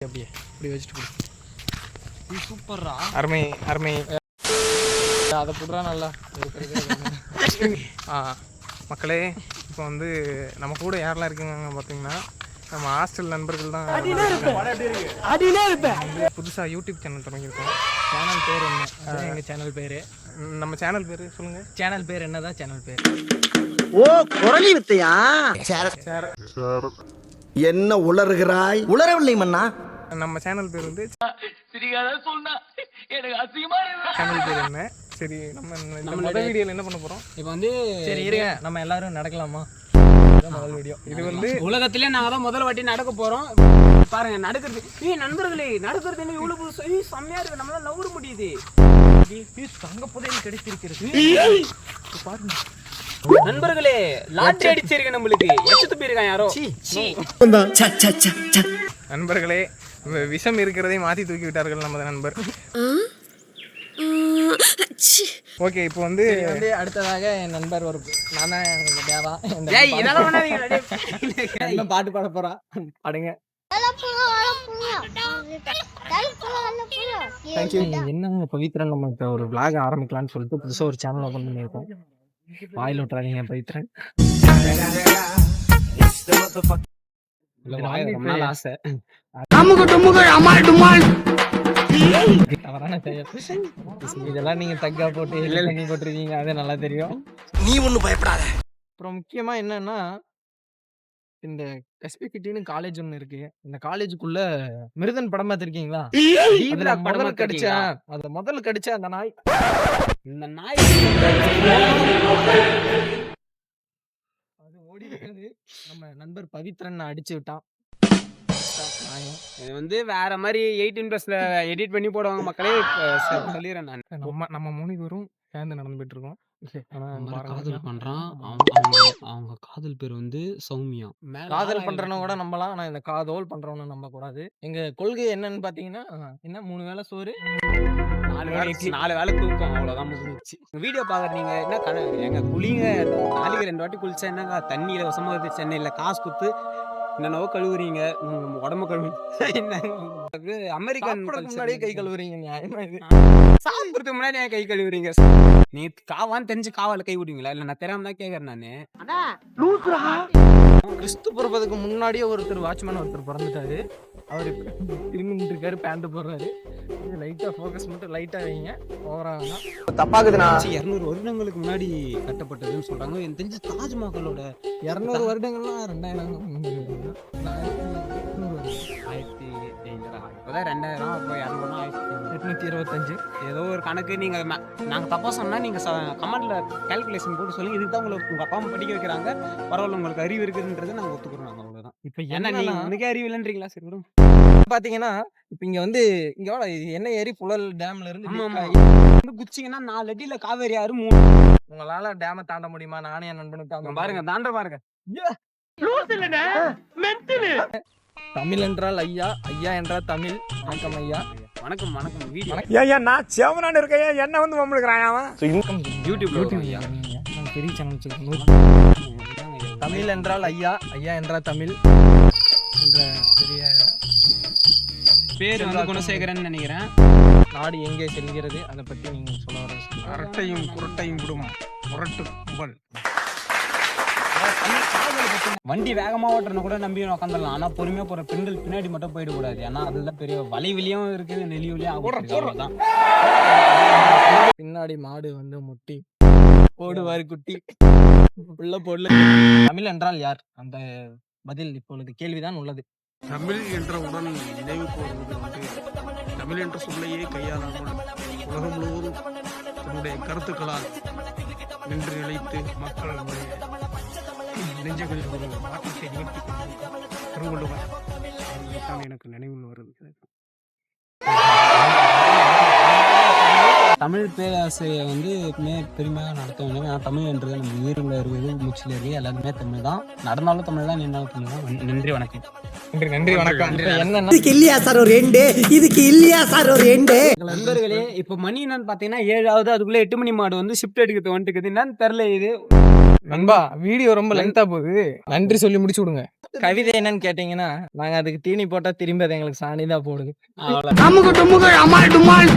அப்படியே இப்படி வச்சுட்டு கொடு. சூப்பர்ரா, அருமை அருமை. அதை புடுறா நல்லா இருக்கிறது. மக்களே, இப்போ வந்து நம்ம கூட யாரெல்லாம் இருக்குங்க பார்த்தீங்கன்னா, நம்ம ஹாஸ்டல் நண்பர்கள் தான். புதுசாக யூடியூப் சேனல் தொடங்கியிருக்கோம். சேனல் பேர் என்ன? எங்கள் சேனல் பேர், நம்ம சேனல் பேர் சொல்லுங்கள். சேனல் பேர் என்னதான்? சேனல் பேர் ஓ குரலி வித்தையா? என்ன உளறுகிறாய்? உளரவில்லை மன்னா. நம்ம சேனல் பேர் வந்து சேனல் பேர் என்ன? சரி, நம்ம முதல் வீடியோவில் என்ன பண்ண போகிறோம் இப்போ வந்து? சரி இருங்க, நம்ம எல்லாரும் நடக்கலாமா? முதல் வீடியோ இது வந்து உலகத்திலே நாங்கள் தான் முதல் வாட்டி நடக்க போகிறோம். பாருங்க நடக்கிறது. நண்பர்களே, நடக்கிறது என்ன இவ்வளோ புதுசு, செம்மையா இருக்கு. நம்மளால நவுற முடியுது. தங்க புதையல் கிடைத்திருக்கிறது பாருங்க நண்பர்களே. லாட்டரி அடிச்சிருக்க நம்மளுக்கு. எச்சத்து போயிருக்கான் யாரோ. நண்பர்களே, விஷம் இருக்கிறதை மாற்றி தூக்கி விட்டார்கள் நமது நண்பர். ஓகே, இப்போ வந்து அடுத்ததாக என் நண்பர் ஒரு நான் தான் தேவா. என்ன பாட்டு பாட போறா? பாடுங்க. என்னங்க பவித்ரன், நம்ம இப்போ ஒரு vlog ஆரம்பிக்கலாம்னு சொல்லிட்டு புதுசாக ஒரு சேனல் ஓப்பன் பண்ணியிருக்கோம். வாயில் விட்டுறாதீங்க பவித்ரன். ஆசை இதெல்லாம் நீங்க தக்கா போட்டு பண்ணி போட்டிருக்கீங்க, அது நல்லா தெரியும். நீ ஒண்ணு பயப்படாத. அப்புறம் முக்கியமா என்னன்னா, இந்த எஸ்பிகிட்டின்னு காலேஜ் ஒண்ணு இருக்கு. இந்த காலேஜுக்குள்ள மிருதன் படம் பார்த்திருக்கீங்களா? முதல்ல கடிச்ச அந்த நாய், இந்த நாய் அது ஓடி இருக்காது. நம்ம நண்பர் பவித்ரன் அடிச்சு விட்டான். இது வந்து வேற மாதிரி 18+ எடிட் பண்ணி போடுவாங்க மக்களே, சொல்லிடுறேன் நான். நம்ம 3 பேரும் சேர்ந்து நடந்து போயிட்டு இருக்கோம். காதல் பண்றான். அவங்க காதல் பேர் வந்து சௌமியா. காதல் பண்றவன கூட நம்பலாம், ஆனா இந்த காதல் பண்றவன நம்ப கூடாது. எங்க கொள்கை என்னன்னு பாத்தீங்கன்னா, என்ன 3 வேளை சோறு 4 வேளை தூக்கம், அவ்வளவுதான் முடிஞ்சிச்சு. வீடியோ பாக்குற நீங்க என்ன எங்க குளிங்க, நாளைக்கு 2 வாட்டி குளிச்சா என்னங்க தண்ணியில வசமா வருது. சென்னையில காசு குத்து என்னவோ கழுவுறீங்க, உடம்பு கழுவு. அமெரிக்கன் முன்னாடியே கை கழுவுறீங்க, நியாயமா இது? சாப்பிடுறதுக்கு முன்னாடி கை கழுவுறீங்க. நீ காவான்னு தெரிஞ்சு காவால கை விடுவீங்களா? இல்ல நான் தெரியாம தான் கேக்குறேன் நானு. கிறிஸ்து பிறப்பதுக்கு முன்னாடியே வாட்ச்மேன் ஒருத்தர் பிறந்துட்டாரு. அவரு திரும்பி இருக்காரு, பேண்ட் போடுறாரு. லைட்டா ஃபோக்கஸ் மட்டும் லைட்டா வைங்க, ஓவரா தப்பாக்குதுண்ணா. 200 வருடங்களுக்கு முன்னாடி கட்டப்பட்டதுன்னு சொல்றாங்க. எனக்கு தெரிஞ்சு தாஜ்மஹாலோட 200 வருடங்கள்லாம் 2000 2000 அப்போ 825 ஏதோ ஒரு கணக்கு. நீங்க நாங்க தப்பா சொன்னா நீங்க கமெண்ட்ல கால்குலேஷன் போட்டு சொல்லுங்க. இதுக்கு தான் உங்களுக்கு உங்க அப்பா அம்மா படிக்க வைக்கிறாங்க, பரவாயில்ல உங்களுக்கு அறிவு இருக்குதுன்றது நாங்க ஒத்துக்கிறோம். நாங்க அவ்வளவுதான். இப்ப ஏன்னா நீங்க உனக்கே அறிவு இல்லைன்றீங்களா? சரி விடும். பாத்தீங்கன்னா, இப்ப இங்க வந்து என்ன ஏரி புழல் டேம்ல இருந்து குச்சிங்கன்னா 4 அடியில காவேரி ஆறு 3. உங்களால டேம தாண்ட முடியுமா? நானே என் நண்பனுக்கு பாருங்க, தாண்ட பாருங்க. தமிழ் என்றால் ஐயா, ஐயா என்றால் தமிழ். வணக்கம் ஐயா. வணக்கம் வணக்கம். வீடியோ நான் செவனான்னு இருக்கேன், என்ன வந்து மம்முழுக்கிறான் அவன். யூடியூப்ல ஐயா பெரிய சேனல். தமிழ் என்றால் ஐயா, ஐயா என்றால் தமிழ் என்ற பெரிய பேர் வந்து குணசேகரன் நினைக்கிறேன். நாடு எங்கே செல்கிறது அதை பத்தி நீங்க சொல்ல வர. அரட்டையும் குரட்டையும் விடும் முரட்டு கும்பல். வண்டி வேகமா ஓட்டுறன கூட நம்பி உட்காந்துடலாம், ஆனா பொறுமையா போற பெண்கள் பின்னாடி மட்டும் போயிடக்கூடாது. ஏன்னா அதுதான் பெரிய வலியும் இருக்குது, நெளிவுலயும் ஆகும். பின்னாடி மாடு வந்து முட்டி போடுவாரு குட்டி உள்ள போடல. தமிழ் என்றால் யார்? அந்த பதில் இப்பொழுது கேள்விதான் உள்ளது. தமிழ் என்றவுடன் நினைவுக்கு வருவது வந்து, தமிழ் என்ற சொல்லையே கையாளாமல் உலகம் முழுவதும் தன்னுடைய கருத்துக்களால் நின்று நிலைத்து மக்கள் நெஞ்சங்களில் ஒரு மாற்றத்தை நிகழ்த்தி கொண்டிருக்கும் திருவள்ளுவர் தான் எனக்கு நினைவில் வருகிறது. தமிழ் பேராசிரியை வந்து பெருமையாக நடத்த வேண்டும். ஏன்னா தமிழ் என்றது நம்ம உயிரில் இருக்குது, மூச்சில் இருக்குது, எல்லாருமே தமிழ் தான். நடந்தாலும் தமிழ் தான், நின்றாலும் தமிழ் தான். நன்றி வணக்கம். நன்றி வணக்கம். என்ன இதுக்கு இல்லையா சார் ஒரு எண்டு? இதுக்கு இல்லையா சார் ஒரு எண்டு? நண்பர்களே, இப்போ மணி என்னன்னு பாத்தீங்கன்னா 7 அதுக்குள்ள 8 மணி மாடு வந்து ஷிஃப்ட் எடுக்கிறது வந்துட்டுக்குது. என்னன்னு தெரியல இது. நண்பா, வீடியோ ரொம்ப லென்த்தா போகுது, நன்றி சொல்லி முடிச்சு விடுங்க. கவிதை என்னன்னு கேட்டீங்கன்னா, நாங்க அதுக்கு தீனி போட்டா திரும்பி அது எங்களுக்கு சாணி தான் போடுது. அவ்வளவு அமுக்கு டுமுக்கு அமால் டுமால்